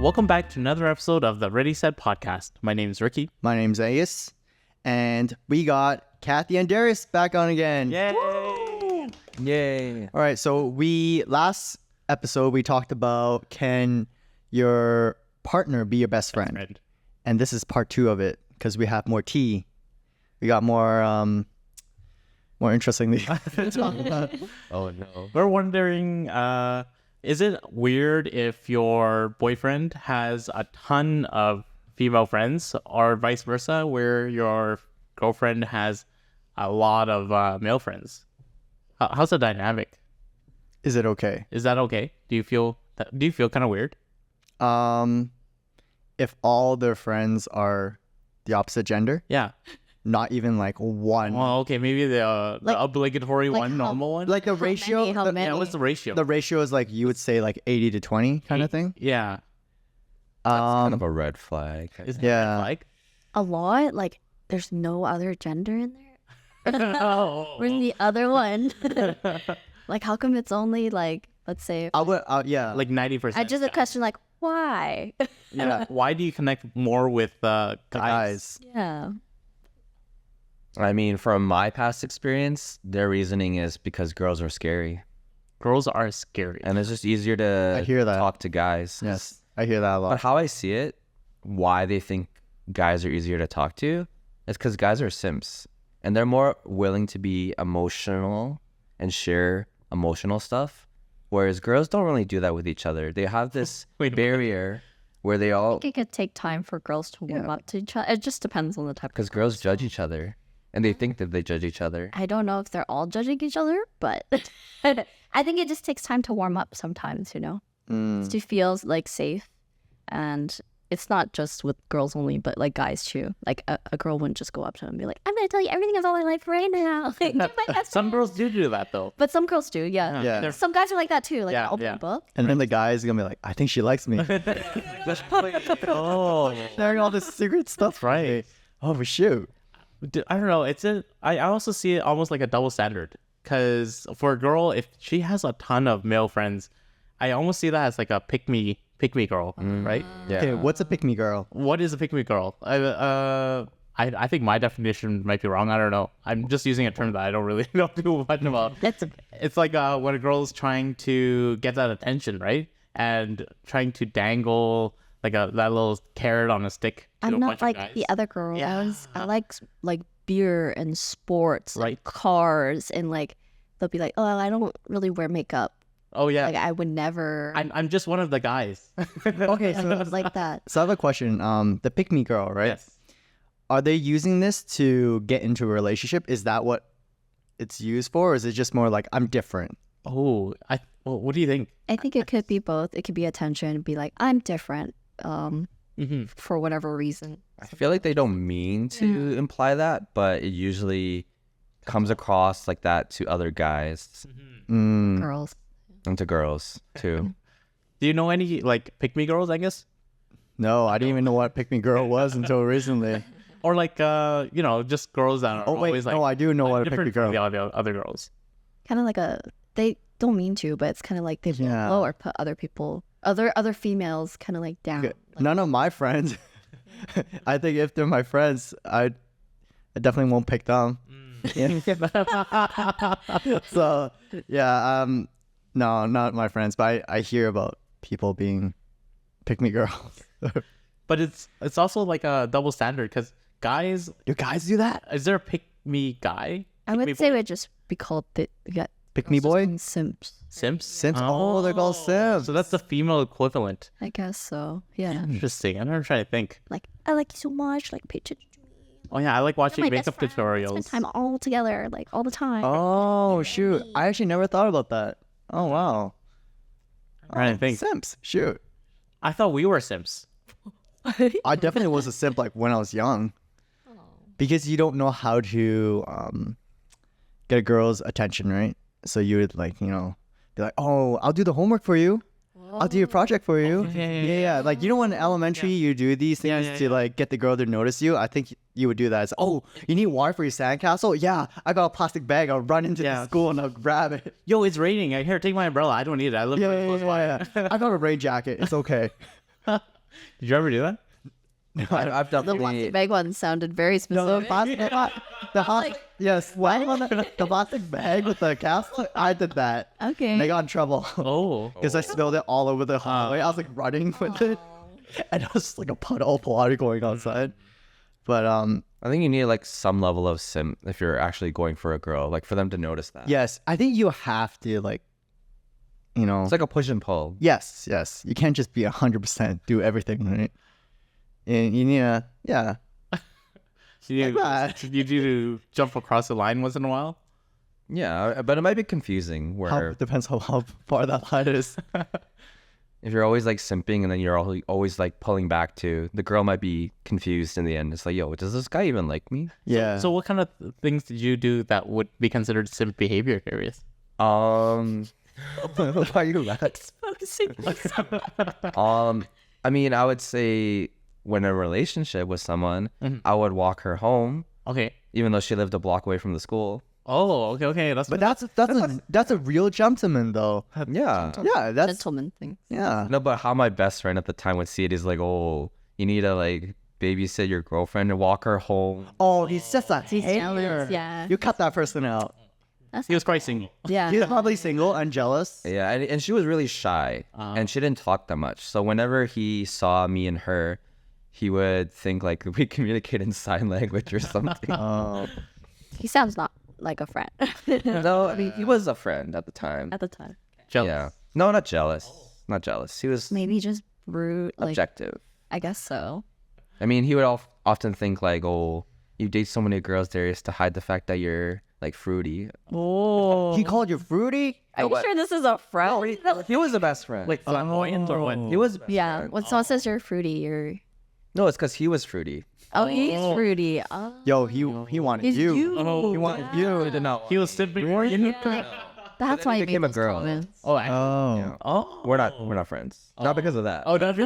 Welcome back to another episode of the Ready Set podcast. My name is Ricky. My name's Ayus, and we got Kathy and Darius back on again. Yay! Yay. All right, so last episode we talked about can your partner be your best friend? And this is part 2 of it because we have more tea. We got more interesting to talk about. Oh no. We're wondering, is it weird if your boyfriend has a ton of female friends or vice versa, where your girlfriend has a lot of male friends? How's the dynamic? Is it okay? Is that okay? Do you feel kind of weird? If all their friends are the opposite gender, Yeah. not even like one. Well, okay, maybe the obligatory like one, how- normal one. Like the ratio, How many? Yeah, what's the ratio? the ratio is like you would say like 80 to 20 kind of thing. Yeah. That's kind of a red flag. Is Yeah. like? A lot? Like, there's no other gender in there? Oh. Where's the other one? Like, how come it's only like, let's say, I would, yeah. Like 90%. I just a question like, why? Yeah. Why do you connect more with the guys? guys. Yeah. I mean, from my past experience, their reasoning is because girls are scary. Girls are scary. And it's just easier to I hear that. talk to guys. Yes, I hear that a But lot. how I see it, why they think guys are easier to talk to, is because guys are simps. And they're more willing to be emotional and share emotional stuff. Whereas girls don't really do that with each other. They have this Wait a minute. barrier where they all... I think it could take time for girls to warm up to each other. It just depends on the type Because of girls judge each other. And they think that they judge each other. I don't know if they're all judging each other, but I think it just takes time to warm up sometimes, you know? To feel like safe. And it's not just with girls only, but like guys too. Like a girl wouldn't just go up to him and be like, I'm going to tell you everything about my life right now. Like, you're my best Some friend. girls do that though. But some girls do, yeah. Yeah. They're- Some guys are like that too, like Yeah, an open yeah. book. And then the guy's gonna be like, I think she likes me. Oh, Sharing all this secret stuff. right. Oh, shoot. I don't know. I also see it almost like a double standard. Because for a girl, if she has a ton of male friends, I almost see that as like a pick me girl, right? Yeah. Okay, what's a pick me girl? What is a pick me girl? I think my definition might be wrong. I don't know. I'm just using a term that I don't really know too much about. It's like when a girl's trying to get that attention, right? And trying to dangle like that little carrot on a stick. To I'm a not bunch of like guys. the other girls. Yeah. I like beer and sports, Right. like cars, and like they'll be like, oh, I don't really wear makeup. Oh yeah. Like I would never. I'm just one of the guys. Okay, I so was like that. I have a question. The pick me girl, right? Yes. Are they using this to get into a relationship? Is that what it's used for? Or is it just more like, I'm different? Oh, well, what do you think? I think it could be both. It could be attention, be like, I'm different, Mm-hmm. for whatever reason. I feel like they don't mean to imply that, but it usually comes across like that to other guys Girls. and to girls too. Do you know any like pick me girls? I guess, No, I didn't even know what pick me girl was until recently. or like just girls that are Oh, wait, always like no, I do know what a pick me different from girl. the other girls. Kind of like they don't mean to, but it's kind of like they Yeah. low or put other people, other females kind of like down. Okay, none of my friends. I think if they're my friends, I definitely won't pick them. Yeah. So yeah, no, not my friends, but I hear about people being pick me girls. But it's also like a double standard because guys, Do guys do that? is there a pick me guy? I Pick me would say it boy? would just be called Pick me boy? simps. Simps. Simps? Oh, they're called simps. So that's the female equivalent. I guess so. Yeah. Interesting. I'm never trying to think. Like, I like you so much. Like, pay attention to me. Oh yeah, I like You're watching my best makeup friend. We tutorials. spend time all together, like all the time. Oh shoot! I actually never thought about that. Oh wow. I'm trying to think. Simps. Shoot. I thought we were simps. I definitely was a simp like when I was young, because you don't know how to get a girl's attention, right? So you would like be like, oh, I'll do the homework for you. I'll do your project for you. Yeah. Like, you know, when in elementary you do these things to like get the girl to notice you. I think you would do that. It's, oh, you need water for your sandcastle? Yeah, I got a plastic bag. I'll run into the school and I'll grab it. Yo, it's raining. Here, take my umbrella. I don't need it. I live pretty close by. Yeah. I got a rain jacket. It's okay. Did you ever do that? I've The definitely. plastic bag one sounded very No, specific. yes, the plastic bag with the capsule. I did that. Okay. And I got in trouble Oh. because I spilled it all over the hallway. I was like running with it, and it was like a puddle of water going outside. But I think you need like some level of simp if you're actually going for a girl, like for them to notice that. yes, I think you have to like, you know, It's like a push and pull. yes, you can't just be 100% do everything, right? And you need to, yeah. You Like that. need to jump across the line once in a while. Yeah, but it might be confusing How, where depends how far that line is. if you're always like simping and then you're always like pulling back to, the girl might be confused in the end. It's like, yo, does this guy even like me? Yeah. So what kind of things did you do that would be considered simp behavior, Darius? Why are you laughing? I mean, I would say when in a relationship with someone, I would walk her home, Okay. even though she lived a block away from the school. Oh, okay. But that's a real gentleman though. Yeah. Yeah, that's Gentleman thing. yeah. No, but how my best friend at the time would see it is like, oh, you need to like babysit your girlfriend and walk her home. Oh, he's just a He's hater. jealous, yeah. You cut that person out. That's He was quite single. yeah. He's probably single and jealous. Yeah, and she was really shy, and she didn't talk that much. So whenever he saw me and her, he would think like we communicate in sign language or something. Oh, He sounds not like a friend No, I mean he was a friend at the time. at the time. Jealous. Yeah, no, not jealous. Not jealous. He was Maybe just rude. Like objective. I guess so. I mean, he would often think like, oh, you date so many girls, Darius, to hide the fact that you're like fruity. Oh. he called you fruity? Are you sure this is a friend? He was the best friend. Like flamboyant or what? he was. Best Yeah. friend. When someone says you're fruity, you're No, it's because he was fruity. oh he's fruity. Oh, Yo, he wanted he's you. you. He wanted you. He was simping. That's why he he became made a those girl. comments. Oh, Yeah. oh. We're not friends. Not because of that. Oh, that's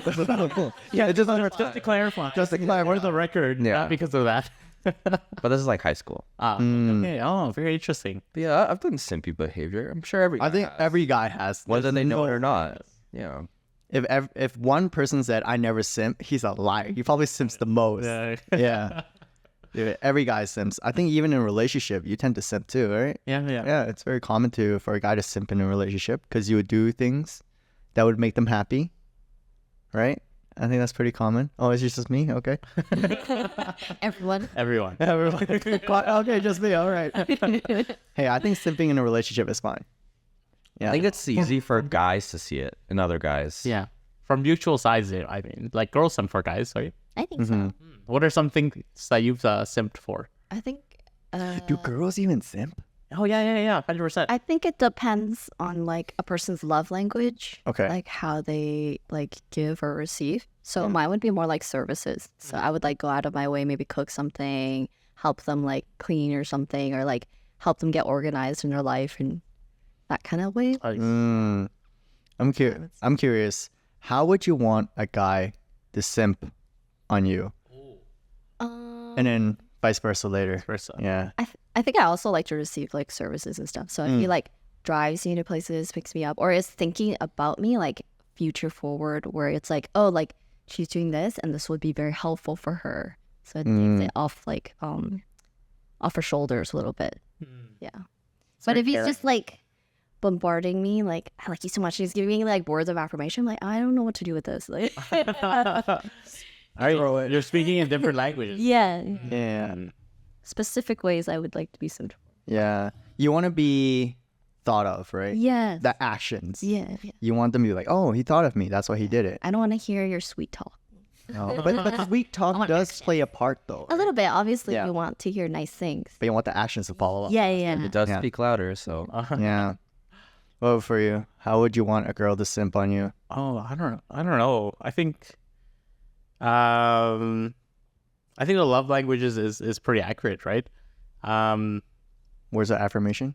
yeah. Just to clarify. Just to clarify. For the record, Yeah. not because of that. But this is like high school. Okay. Oh, very interesting. But yeah, I've done simpy behavior. I'm sure every I think every guy has. whether they know it or No- not. Yeah. If one person said I never simp, he's a liar. He probably simps the most. Yeah. Yeah. Dude, every guy simps. I think even in a relationship, you tend to simp too, right? Yeah. Yeah, it's very common for a guy to simp in a relationship because you would do things that would make them happy, right? I think that's pretty common. Oh, it's just me? Okay. Everyone. Everyone. Okay, just me. All right. Hey, I think simping in a relationship is fine. Yeah. I think it's easy for guys to see it in other guys. Yeah. From mutual sides, I mean, like girls simp for guys, right? I think so. What are some things that you've simped for? I think Do girls even simp? Oh, yeah. 100%. I think it depends on like a person's love language. Okay. Like how they like give or receive. So mine would be more like services. So I would like go out of my way, maybe cook something, help them like clean or something, or like help them get organized in their life and that kind of way. I'm curious. How would you want a guy to simp on you, and then vice versa later? Yeah. I think I also like to receive like services and stuff. So if he like drives me to places, picks me up, or is thinking about me like future forward, where it's like, oh, like she's doing this and this would be very helpful for her. So it takes it off like off her shoulders a little bit. Yeah. But if he's just like bombarding me, like I like you so much, he's giving me like words of affirmation, like I don't know what to do with this. Like All right. You're speaking in different languages. yeah. Yeah. Specific ways I would like to be sent. Yeah. You want to be thought of, right? Yes. The actions. Yeah. You want them to be like, oh, he thought of me. That's why he did it. I don't want to hear your sweet talk. No. But sweet talk does play a part, though. A little bit. Obviously, Yeah. you want to hear nice things. But you want the actions to follow up. Yeah. It does Yeah. speak louder, so Yeah. Well, for you, how would you want a girl to simp on you? Oh, I don't know. I think the love languages is pretty accurate, right? Where's the affirmation?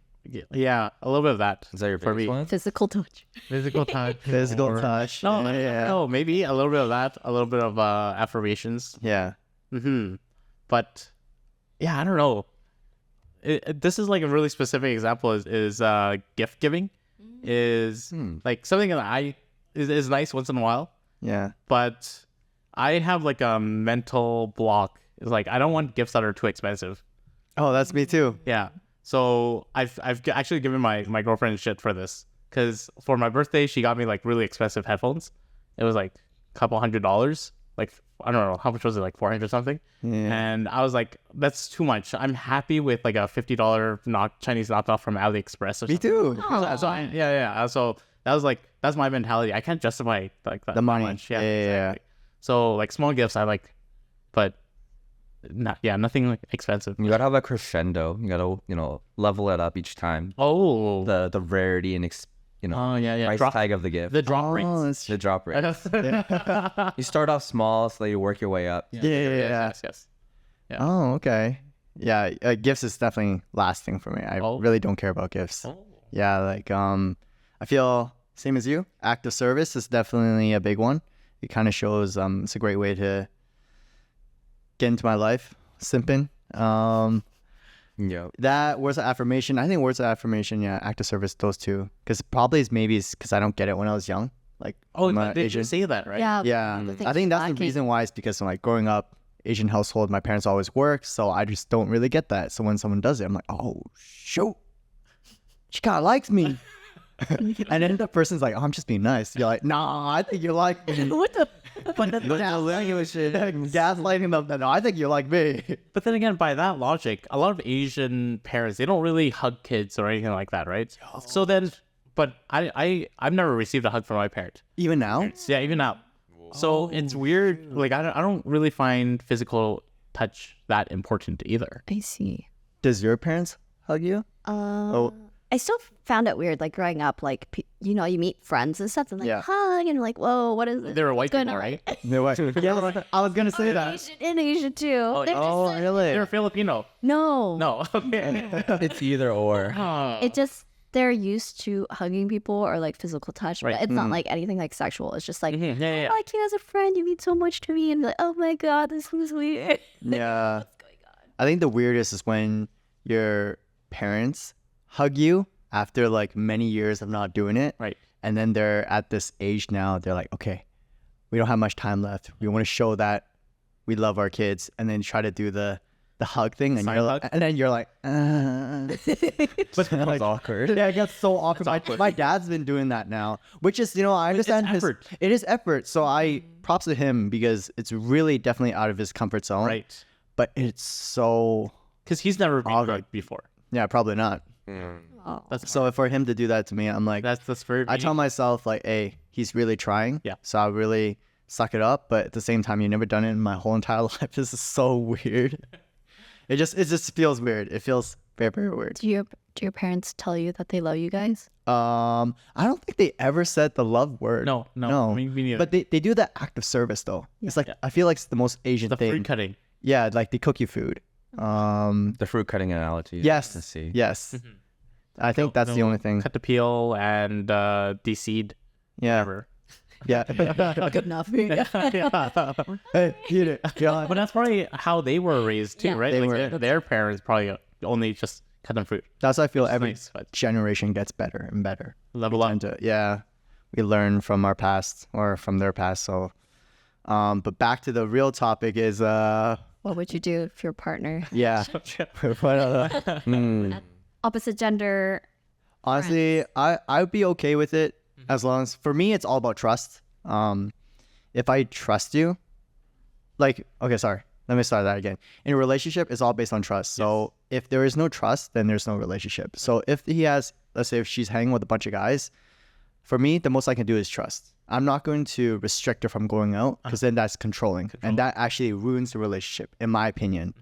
Yeah, a little bit of that. is that your For biggest me. one? Physical touch. Physical touch. Physical touch. No, Yeah. no, maybe a little bit of that, a little bit of affirmations. Yeah. But yeah, I don't know. This is like a really specific example. Is gift giving is like something that is nice once in a while, Yeah. but I have like a mental block. It's like I don't want gifts that are too expensive. Oh, that's me too. Yeah. So I've actually given my girlfriend shit for this because for my birthday she got me like really expensive headphones. It was like a couple $100. Like I don't know how much was it, like 400 something. Yeah. And I was like, that's too much. I'm happy with like a $50 Chinese knockoff from AliExpress. Or Me something. too. So that was like that's my mentality. I can't justify like that The money. much. Yeah. Exactly. So like small gifts I like, but nothing like expensive. You gotta have a crescendo. You gotta, level it up each time. Oh. The rarity and Oh yeah. price tag of the gift. The drop rates. that's The drop rate. Yeah. You start off small, so you work your way up. Yes. Oh, okay. Yeah, gifts is definitely lasting for me. I really don't care about gifts. Oh. Yeah, like I feel same as you. Act of service is definitely a big one. It kind of shows it's a great way to get into my life. Simping. Yeah. That words of affirmation. I think words of affirmation. Yeah, act of service. Those two. Because probably maybe it's because I don't get it when I was young. Like I'm a They Asian. should say that, right? Yeah. Yeah, things I think that's the lacking. reason why. It's because like growing up Asian household, my parents always work, so I just don't really get that. So when someone does it, I'm like, oh shoot, she kind of likes me. And then the person's like, oh, I'm just being nice. You're like, nah, I think you like me. What the? But then gaslighting them. No, I think you like me. But then again, by that logic, a lot of Asian parents, they don't really hug kids or anything like that, right? So then, but I've never received a hug from my parent. Even now? Yeah, even now. So it's weird. Like I don't really find physical touch that important either. I see. Does your parents hug you? I still found it weird, like growing up, like you meet friends and stuff, and like Yeah. hug, and like, whoa, what is this? They were white What's going people, on? right? No way. Yeah, I was gonna say that. Asian, in Asia too. They're just Oh, like, really? They're Filipino. no, No. Okay. It's either or. It just they're used to hugging people or like physical touch, Right. but it's not like anything like sexual. It's just like Yeah. I like you as a friend. You mean so much to me, and be like, oh my god, this is weird. Yeah. I think the weirdest is when your parents hug you after like many years of not doing it. Right. And then they're at this age now, they're like, okay, we don't have much time left. We want to show that we love our kids, and then try to do the hug thing, and Silent hug? and then you're like, But it's awkward. yeah, it gets so awkward. My dad's been doing that now, which is, I understand effort. It is effort. So I props to him because it's really definitely out of his comfort zone. Right. But it's so, Because he's never been Awkward. drugged before. yeah, probably not. Oh. So for him to do that to me, I'm like, That's very. I tell myself like, hey, he's really trying. Yeah. So I really suck it up. But at the same time, you've never done it in my whole entire life. This is so weird. It just feels weird. It feels very, very weird. Do your parents tell you that they love you guys? I don't think they ever said the love word. No. Me neither. But they do that act of service though. It's like, I feel like it's the most Asian the thing. fruit cutting. Yeah, like they cook you food. The fruit cutting analogy. Yes. Let's see. Yes. I think that's the only thing. Cut the peel and de-seed. Yeah. Whatever. Yeah. Good enough. Hey, eat it. Yeah. But that's probably how they were raised too, Yeah. right? They Like were. their parents probably only just cut them fruit. That's why I feel every nice, but- generation gets better and better. Level up. And yeah, we learn from our past or from their past. So, but back to the real topic is What would you do if your partner, yeah. opposite gender? Honestly, I would be okay with it as long as, for me, it's all about trust. If I trust you, like, okay, sorry, let me start that again. In a relationship, it's all based on trust. So if there is no trust, then there's no relationship. So if he has, let's say if she's hanging with a bunch of guys, for me, the most I can do is trust. I'm not going to restrict her from going out because then that's controlling. And that actually ruins the relationship, in my opinion.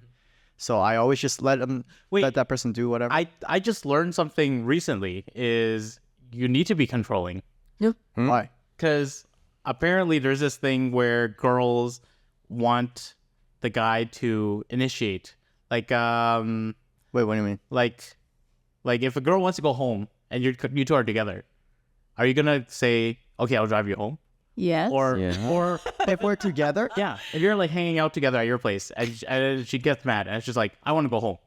So I always just let that person do whatever. I just learned something recently is you need to be controlling. Why? Because apparently there's this thing where girls want the guy to initiate. Like, Wait, what do you mean? like if a girl wants to go home and you two are together, are you gonna say, okay, I'll drive you home? Yes. Or Yeah. or If we're together, yeah, if you're like hanging out together at your place and she gets mad and it's just like, I want to go home.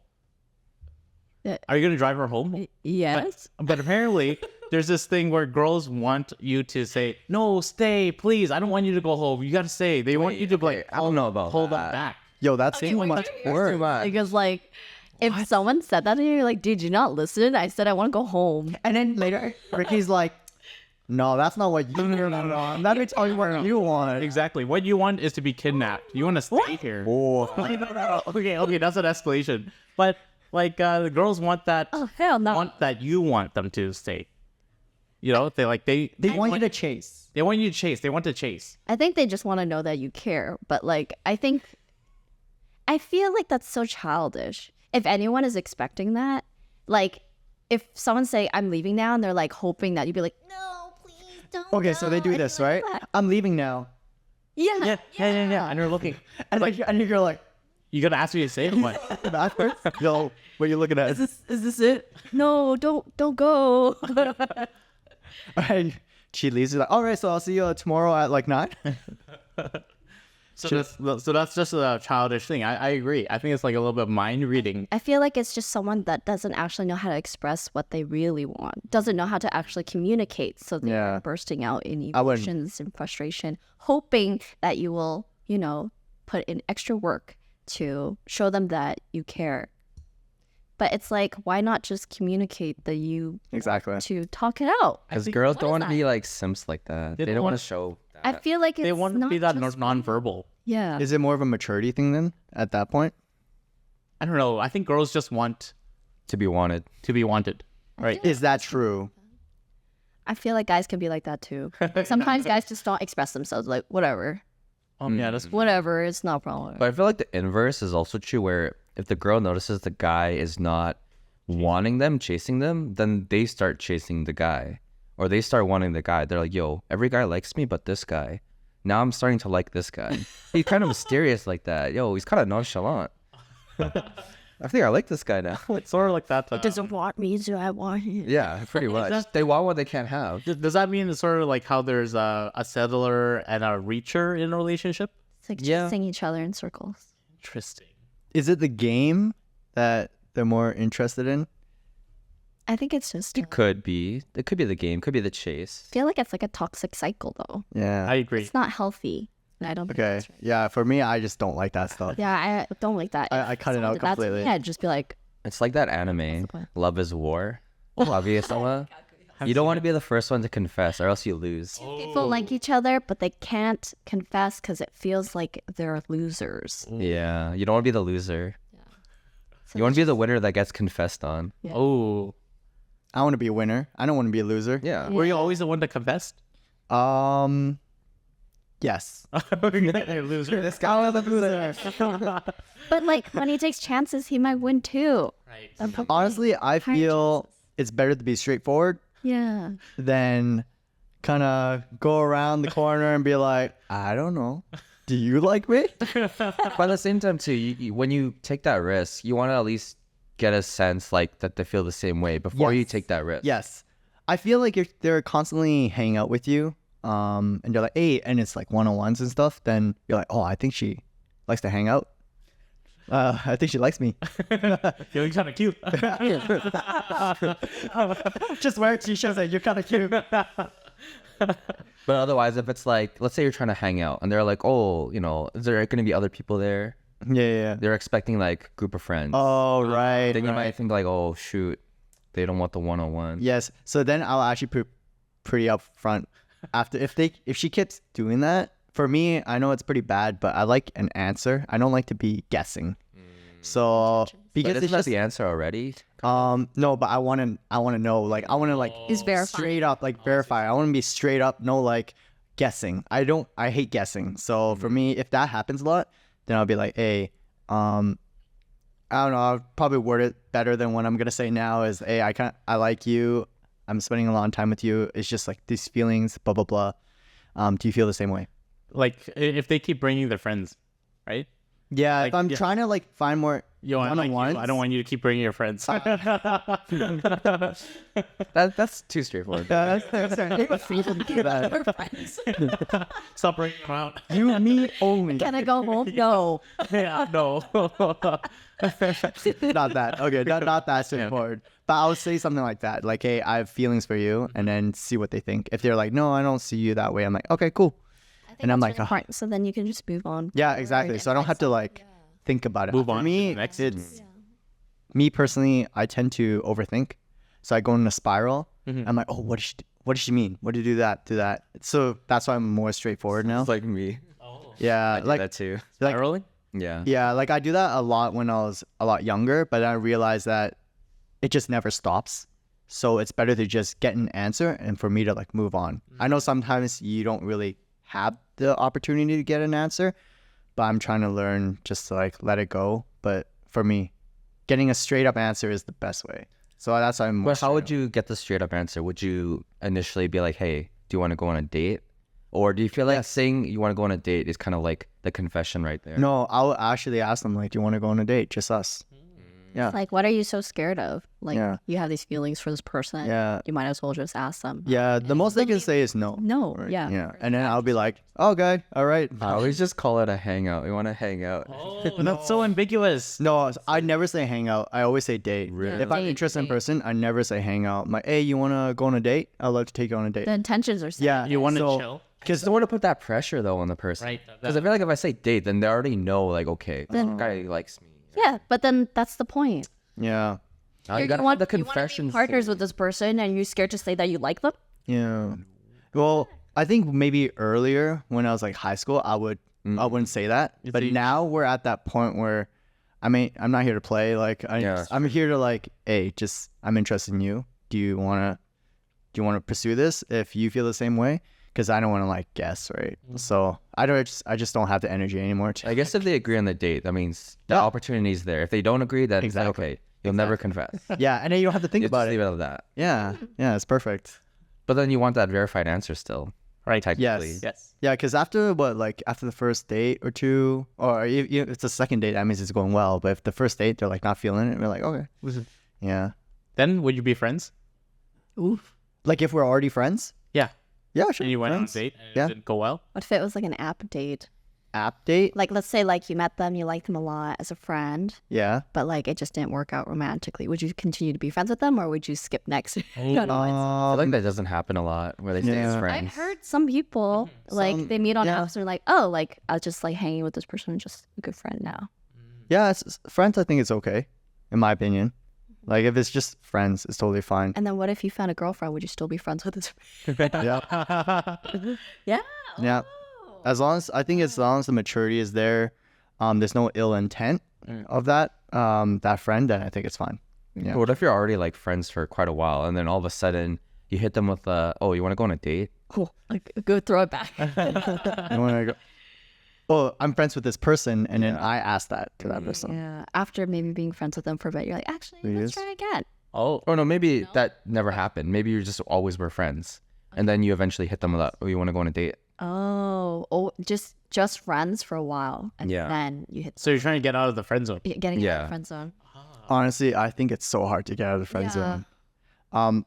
Yeah. Are you gonna drive her home? Yes. But apparently there's this thing where girls want you to say, no, stay, please. I don't want you to go home. You got to stay. They want you to like, I don't know about hold them that. back. Yo, that's too much work. Too much. Because like, if someone said that to you, you're like, did you not listen? I said I want to go home. And then later, Ricky's like, no, that's not what you want. Let me tell you what you want. Exactly. What you want is to be kidnapped. You want to stay here. Oh. Okay, that's an escalation. But like the girls want that. Oh hell no! Want that you want them to stay. You know, they want you to chase. They want you to chase. They want to chase. I think they just want to know that you care. But like, I feel like that's so childish. If anyone is expecting that, like, if someone say I'm leaving now and they're like hoping that you'd be like, no, please don't. Okay, so they do this, right? I'm leaving now. Yeah. And you're looking. And like, and you're like, You gotta ask me to say what? backwards? Yo, what are you looking at? Is this it? No, don't go. And she leaves. She's like, all right, so I'll see you tomorrow at like 9. So that's just a childish thing. I agree. I think it's like a little bit mind reading. I feel like it's just someone that doesn't actually know how to express what they really want, doesn't know how to actually communicate. So they're Yeah. bursting out in I wouldn't- emotions and frustration, hoping that you will, put in extra work to show them that you care. But it's like, why not just communicate that you Exactly. to talk it out? Because girls don't is want to that? be like simps like that. They They don't don't want wanna- to show that. I feel like it's They want to not be that just non-verbal. Yeah. Is it more of a maturity thing then at that point? I don't know. I think girls just want to be wanted. to be wanted. Right. Is that true? I feel like guys can be like that too. Sometimes guys just don't express themselves. Like, whatever. Yeah, that's Whatever. It's not a problem. But I feel like the inverse is also true, where if the girl notices the guy is not wanting them, chasing them, then they start chasing the guy, or they start wanting the guy. They're like, yo, every guy likes me but this guy. Now I'm starting to like this guy. He's kind of mysterious like that. Yo, he's kind of nonchalant. I think I like this guy now. it's sort of like that. Doesn't want me, so I want him. Yeah, pretty much. They want what they can't have. Does that mean it's sort of like how there's a settler and a reacher in a relationship? It's like Yeah. chasing each other in circles. Interesting. Is it the game that they're more interested in? I think it's just. It could be. It could be the game. Could be the chase. I feel like it's like a toxic cycle, though. Yeah. I agree. It's not healthy. And I don't think Okay. that's right. Yeah, for me, I just don't like that stuff. Yeah, I don't like that. I If cut it someone out did that to me, completely. I'd just be like, It's like that anime, point? Love is War. Kaguya-sama. You don't want to be the first one to confess, or else you lose. people like each other, but they can't confess because it feels like they're losers. Yeah, you don't want to be the loser. So You want to be the winner that gets confessed on. Oh, I want to be a winner. I don't want to be a loser. Yeah. were you always the one that confessed? Yes. Loser. This guy was a loser. But like when he takes chances, he might win too. Right. Honestly, I feel it's better to be straightforward Yeah. than kind of go around the corner and be like, I don't know. Do you like me? But at the same time, too, when you take that risk, you want to at least get a sense like that they feel the same way before you Yes. take that risk. Yes. I feel like if they're constantly hanging out with you, and they're like, hey, and it's like one-on-ones and stuff, then you're like, oh, I think she likes to hang out. I think she likes me. You're kind of cute. Just wear t-shirts and you're kind of cute. But otherwise, if it's like, let's say you're trying to hang out and they're like, oh, is there going to be other people there? Yeah. They're expecting like group of friends. Oh, right. Then you right. might think like, oh, shoot, they don't want the one-on-one. Yes. So then I'll actually put pretty upfront after if she keeps doing that. For me, I know it's pretty bad, but I like an answer. I don't like to be guessing. So But because isn't it's that just the answer already? no, but I want to know, like I want to like Is verifying. straight up like verify. I want to be straight up, no like guessing. I hate guessing. So for me, if that happens a lot, then I'll be like, hey, I don't know. I'll probably word it better than what I'm gonna say now. Is hey, I like you. I'm spending a lot of time with you. It's just like these feelings, blah blah blah. Do you feel the same way? Like if they keep bringing their friends, right? Yeah, Like, if I'm yeah. trying to like find more Yo, I like you. one-on-ones, I don't want you to keep bringing your friends. That's too straightforward. That's We're friends. Stop bringing them out. you, me, only. Can I go home? No. Yeah, no. Not that. Okay, not that straightforward. But I would say something like that. Like, hey, I have feelings for you, and then see what they think. If they're like, no, I don't see you that way, I'm like, okay, cool. And I'm like, important. So then you can just move on. yeah, exactly. So I don't have to like think about it. Move For on to me, the next. it's me personally. I tend to overthink, so I go in a spiral. I'm like, oh, what does she mean? What did you do that? Do that? So that's why I'm more straightforward now. It's like me. Yeah, I do like that too. like Rolling? Yeah. yeah, like I do that a lot when I was a lot younger, but I realized that it just never stops. So it's better to just get an answer and for me to like move on. I know sometimes you don't really have the opportunity to get an answer, but I'm trying to learn just to like let it go. But for me, getting a straight up answer is the best way. So that's why I'm more But how would straight up. you get the straight up answer? Would you initially be like, hey, do you want to go on a date? Or do you feel like saying you want to go on a date is kind of like the confession right there? No, I'll actually ask them like, do you want to go on a date? Just us. Yeah. Like, what are you so scared of? Like, Yeah. you have these feelings for this person. Yeah. You might as well just ask them. Yeah. The most they can say is no. No. Right? Yeah. Yeah. And then I'll be like, oh, okay. All right. I always just call it a hangout. We want to hang out. Oh, that's so ambiguous. No, I never say hang out. I always say date. Really? If I'm Date, interested in date. person, I never say hang out. I'm like, hey, you want to go on a date? I'd love to take you on a date. The intentions are set. Yeah. You want to so, chill? Because I don't want to put that pressure though on the person. Right. Because I feel like if I say date, then they already know like, okay, this guy likes me. Yeah, but then that's the point. Yeah. Now you You gotta want have the you wanna be confession. partners with this person, and you're scared to say that you like them. Yeah. Well, I think maybe earlier when I was like high school, I wouldn't say that. But now we're at that point where, I mean, I'm not here to play. Like, Yeah. I'm here to like, hey, just I'm interested in you. Do you wanna pursue this? If you feel the same way, because I don't want to like guess, right? So I just don't have the energy anymore. I guess if they agree on the date, that means the opportunity is there. If they don't agree, then it's like, Exactly. okay, you'll never confess. Yeah, and then you don't have to think You about just leave it. it at that. Yeah, yeah, it's perfect. But then you want that verified answer still, Right. technically. Yes. Yes. Yeah, because after the first date or two, or if it's a second date, that means it's going well. But if the first date they're like not feeling it, we're like, okay, yeah. Then would you be friends? Oof. Like if we're already friends, Yeah. yeah, sure. And you went on a friends. date and Yeah. it didn't go well? What if it was like an app date? App date, Like, let's say like you met them, you liked them a lot as a friend, yeah. but like it just didn't work out romantically. Would you continue to be friends with them, or would you skip next? No, no, I feel like that doesn't happen a lot where they stay as Yeah. friends. I've heard some people like Some- they meet on yeah. apps and they're like, oh, like I was just like hanging with this person, just a good friend now. Yeah, friends. I think it's okay, in my opinion. Like if it's just friends, it's totally fine. And then what if you found a girlfriend? Would you still be friends with this? Yeah, Yeah. yeah. As long as the maturity is there, there's no ill intent of that friend, then I think it's fine. Yeah. What if you're already like friends for quite a while and then all of a sudden you hit them with oh, you want to go on a date? Cool. Like go throw it back. You wanna go? Oh, I'm friends with this person, and then I ask that to that person. Yeah. After maybe being friends with them for a bit, you're like, actually, let's try again. Oh. Oh no, maybe that never happened. Maybe you just always were friends. And then you eventually hit them with that, oh, you want to go on a date? Oh, just friends for a while, and Yeah. then you hit So you're trying to get out of the friend zone? getting out Yeah. of the friend zone. Honestly, I think it's so hard to get out of the friend Yeah. zone.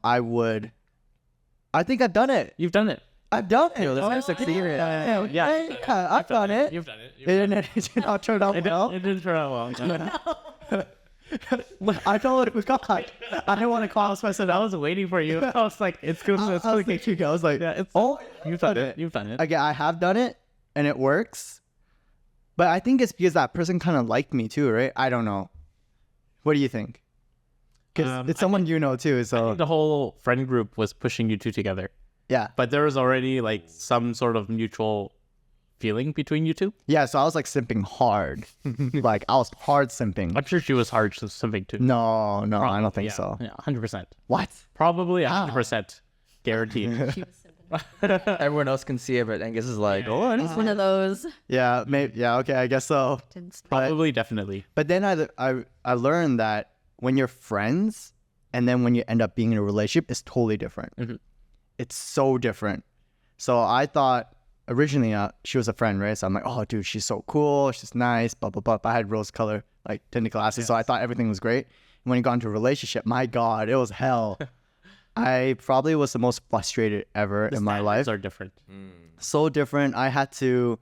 I think I've done it. You've done it. I've done it. This guy's succeeded. Yeah, I've done it. You've done it. And then it did not turn out well. It didn't turn out well. I told it, God, I didn't want to call this person. I was waiting for you. I was like, it's good. I was thinking, I was like, oh, You've done it. You've done it. again, I have done it, and it works. But I think it's because that person kind of liked me too, right? I don't know. What do you think? Because it's someone you know too, I so think the whole friend group was pushing you two together, yeah. but there was already like some sort of mutual feeling between you two. Yeah, so I was like simping hard. Like I was hard simping. I'm sure she was hard to something too. No, I don't think so. Yeah, 100%. What? Probably 100%. Guaranteed. Everyone else can see it, but Angus is like, oh, It's one of those. Yeah, maybe. Yeah, okay, I guess so. Probably, definitely. But then I learned that when you're friends and then when you end up being in a relationship, it's totally different. Mhm. It's so different. So I thought originally she was a friend, right? So I'm like, oh, dude, she's so cool. She's nice, blah, blah, blah. But I had rose color, like, tinted glasses. So I thought everything was great. And when you got into a relationship, my God, it was hell. I probably was the most frustrated ever in my life. Are different. So different. I had to,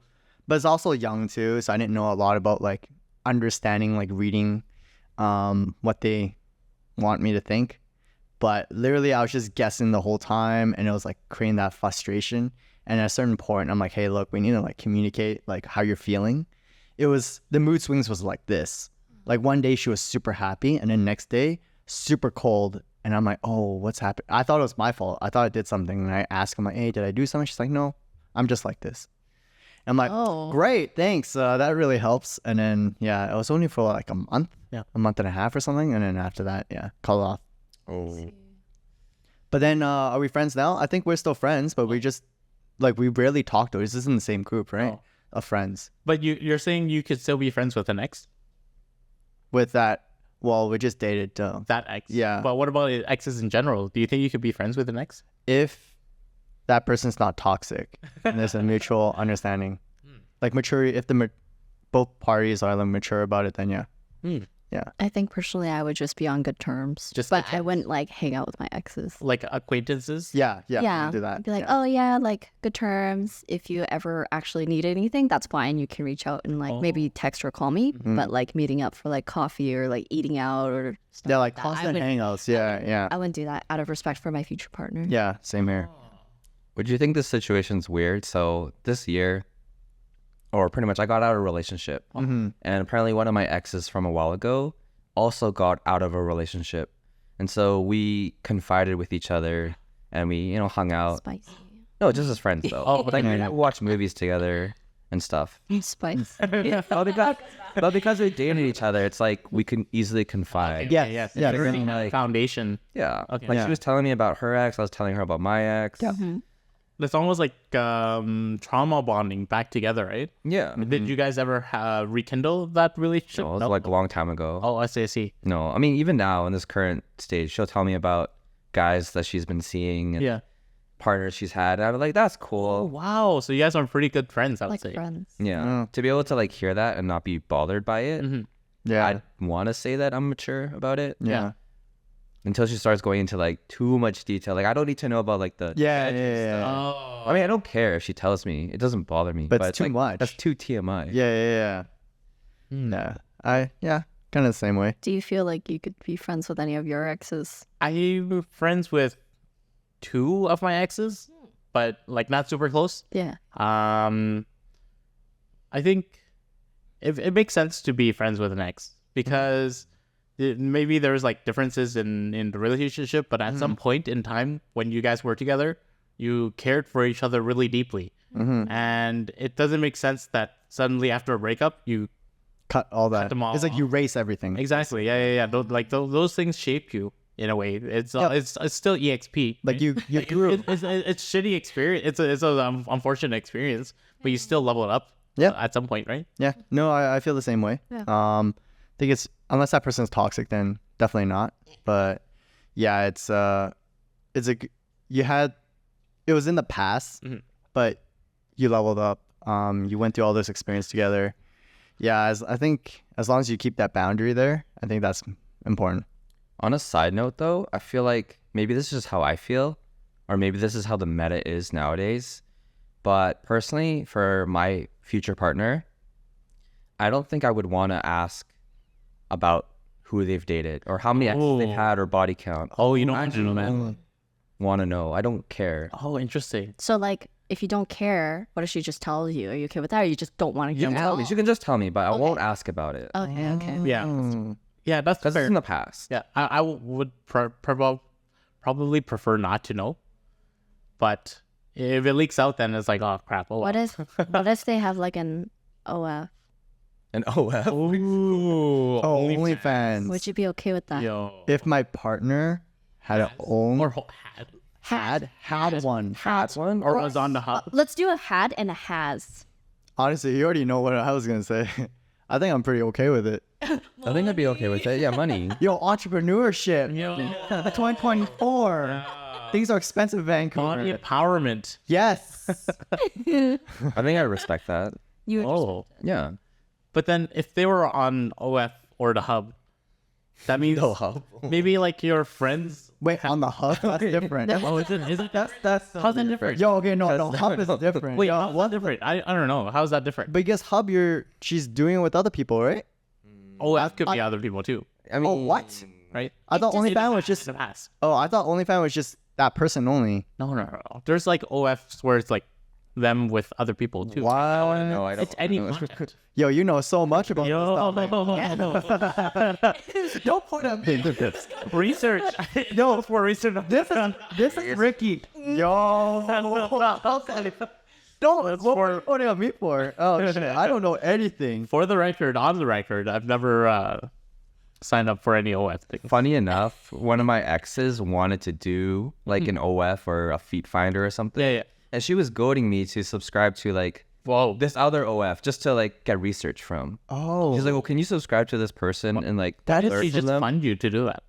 but it's also young too. So I didn't know a lot about like understanding, like reading what they want me to think. But literally I was just guessing the whole time, and it was like creating that frustration. And at a certain point, I'm like, hey, look, we need to like communicate like how you're feeling. It was, the mood swings was like this. Like one day she was super happy, and then next day super cold. And I'm like, oh, what's happened? I thought it was my fault. I thought I did something. And I asked him like, hey, did I do something? She's like, no, I'm just like this. And I'm like, Oh. great, thanks. That really helps. And then, yeah, it was only for like a month, Yeah. a month and a half or something. And then after that, yeah, call it off. Oh. But then, are we friends now? I think we're still friends, but we just, like, we rarely talk to. This is in the same group, right? Oh. Of friends. But you're saying you could still be friends with an ex? With that, well, we just dated. That ex? Yeah. But what about exes in general? Do you think you could be friends with an ex? If that person's not toxic and there's a mutual understanding, like maturity, if both parties are like mature about it, then yeah. I think personally I would just be on good terms. Just but good I wouldn't like hang out with my exes. Like acquaintances? Yeah, Yeah. do that. Be like, yeah. oh yeah, like good terms. If you ever actually need anything, that's fine. You can reach out and like maybe text or call me. But like meeting up for like coffee or like eating out or stuff Yeah, like that, constant hangouts. Yeah. I wouldn't do that out of respect for my future partner. Yeah, same here. Would you think this situation's weird? So this year, or pretty much, I got out of a relationship, and apparently one of my exes from a while ago also got out of a relationship, and so we confided with each other, and we hung out. Spicy. No, just as friends though. Oh, But like we watched movies together and stuff. Spice. But because we dated each other, it's like we can easily confide. Yeah, Yes. yeah, Interesting, like- foundation. Yeah. Okay. Like Yeah. she was telling me about her ex, I was telling her about my ex. It's almost like trauma bonding back together, right? Yeah. Did you guys ever rekindle that relationship? No, it was like a long time ago. Oh, I see. No, I mean, even now in this current stage, she'll tell me about guys that she's been seeing and Yeah. partners she's had. I'm like, that's Oh, cool. wow. So you guys are pretty good friends, I would Like say. friends. Yeah. To be able to like hear that and not be bothered by it, Yeah. I want to say that I'm mature about it. yeah. Until she starts going into like too much detail. Like I don't need to know about like the. Yeah. Oh. I mean, I don't care if she tells me. It doesn't bother me. But it's too like, much. That's too TMI. Yeah. Yeah. Kind of the same way. Do you feel like you could be friends with any of your exes? I'm friends with 2 of my exes, but like not super close. Yeah. I think it makes sense to be friends with an ex because maybe there's like differences in the relationship, but at some point in time when you guys were together, you cared for each other really deeply. And it doesn't make sense that suddenly after a breakup, you Cut all that. them all It's like you erase everything. exactly. Yeah. Those things shape you in a way. It's still EXP. Like you grew. It's shitty experience. It's a unfortunate experience, but you still level it up. Yeah. At some point, right? Yeah. No, I feel the same way. Yeah. I think it's, unless that person's toxic, then definitely not. But yeah, it was in the past, but you leveled up. You went through all this experience together. Yeah, I think as long as you keep that boundary there, I think that's important. On a side note, though, I feel like maybe this is just how I feel, or maybe this is how the meta is nowadays. But personally, for my future partner, I don't think I would want to ask about who they've dated or how many exes they've had or body count. Oh, you don't want to know, man. Want to know. I don't care. Oh, interesting. So like, if you don't care, what if she just tells you? Are you okay with that, or you just don't want to You can tell me. You can just tell me, but I won't ask about it. Okay. Yeah. Yeah, that's Because it's fair. in the past. Yeah, I would probably prefer not to know. But if it leaks out, then it's like, oh, crap. Oh, What well. if they have like an OF? And OF. Ooh, Oh, OnlyFans. Would you be okay with that? Yo. If my partner had an own Or had one. one? or was on the hub. Let's do a had and a has. Honestly, you already know what I was gonna say. I think I'm pretty okay with it. I think I'd be okay with it. Yeah, money. Yo, entrepreneurship. Yo. 2024. Things are expensive, Vancouver. Body empowerment. Yes. I think I respect that. You would Oh. Yeah. But then if they were on OF or the hub, that means maybe like your friends. Wait, on the hub? That's different. Oh, is it? That's How's that different? Yo, okay, no, hub is different. Wait, Yo, what's different? I don't know. How's that different? because hub, she's doing it with other people, right? OF could be other people too, I mean, Oh, what? right? I thought OnlyFans was just. In the past. Oh, I thought OnlyFans was just that person only. No. There's like OFs where it's like them with other people too. Wow. No, I don't. It's any content. Yo, you know so much about Yo, this stuff. Don't point at me. research. No, for research. This is Ricky. Yo. Don't. That's What for- are you pointing at me for? Oh, shit. I don't know anything. For the record, on the record, I've never signed up for any OF things. Funny enough, one of my exes wanted to do like an OF or a feet finder or something. Yeah. And she was goading me to subscribe to like Whoa. this other OF just to like get research from. Oh. She's like, well, can you subscribe to this person and like That is- learn She from just them? fund you to do that.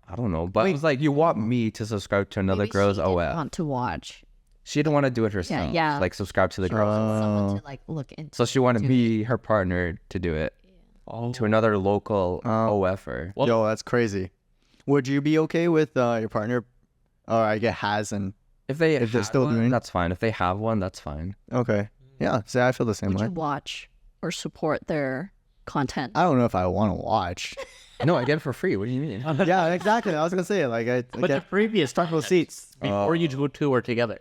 I don't know, but it was like you want me to subscribe to another Maybe girl's she didn't OF. want to watch. She didn't want to do it herself. yeah. Like subscribe to the girl. Someone to like look into. So she wanted me, her partner, to do it Oh. to another local OFer. Well- Yo, that's crazy. Would you be okay with your partner, or I get has and If they're they're still doing- that's fine. If they have one, that's fine. okay? Yeah, see, I feel the same Would way. you watch or support their content? I don't know if I want to watch. No, I get it for free. What do you mean? Yeah, exactly. I was gonna say like I But the get previous front row content, seats. before you two were together.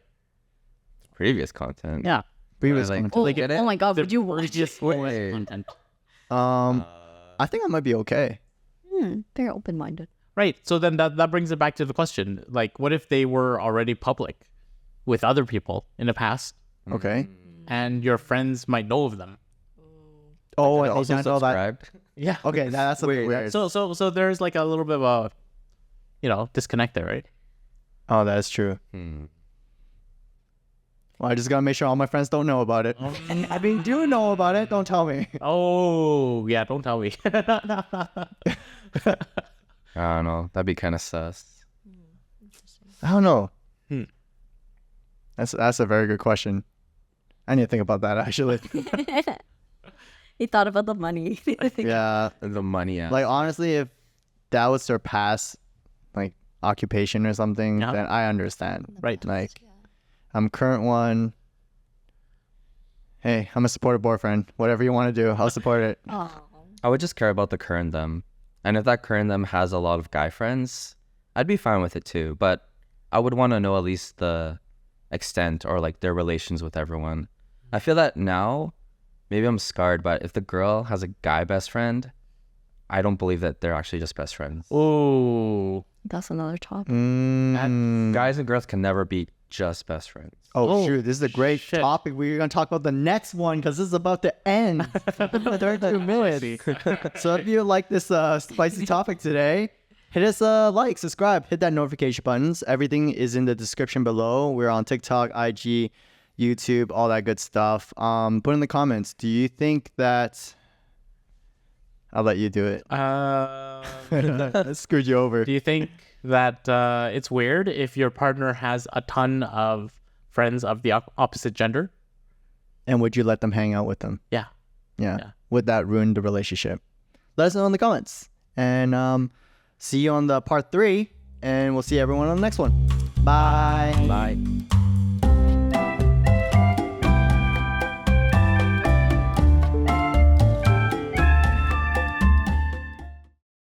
Previous content. Yeah. Previous like- content. Oh, Like, get it? oh my god, The would you watch? previous Wait. content. I think I might be okay. Very open-minded. Right. So then that brings it back to the question. Like, what if they were already public with other people in the past Okay. and your friends might know of them? Oh, I and also also that. subscribed. Yeah. Okay, that's a bit Wait, weird. So there's like a little bit of a, disconnect there, right? Oh, that's true. Well, I just gotta make sure all my friends don't know about it. I mean, do know about it. Don't tell me. Oh, yeah. Don't tell me. I don't know. That'd be kind of sus. I don't know. That's a very good question. I need to think about that actually. He thought about the money. Yeah. The money out. Like honestly, if that would surpass like occupation or something, Yeah. then I understand. Right. Like I'm current one. Hey, I'm a supportive boyfriend. Whatever you want to do, I'll support it. Oh. I would just care about the current them. And if that current them has a lot of guy friends, I'd be fine with it too. But I would want to know at least the extent or like their relations with everyone. I feel that now, maybe I'm scarred, but if the girl has a guy best friend, I don't believe that they're actually just best friends. Oh. That's another topic. Guys and girls can never be just best friends. Oh, shoot, this is a great shit. topic. We're going to talk about the next one because this is about to end. 32 minutes. So if you like this spicy topic today, hit us a like, subscribe, hit that notification buttons. Everything is in the description below. We're on TikTok, IG, YouTube, all that good stuff. Put in the comments, do you think that... I'll let you do it. I screwed you over. Do you think that it's weird if your partner has a ton of friends of the opposite gender? And would you let them hang out with them? Yeah. Yeah. Would that ruin the relationship? Let us know in the comments. And see you on the part 3. And we'll see everyone on the next one. Bye. Bye.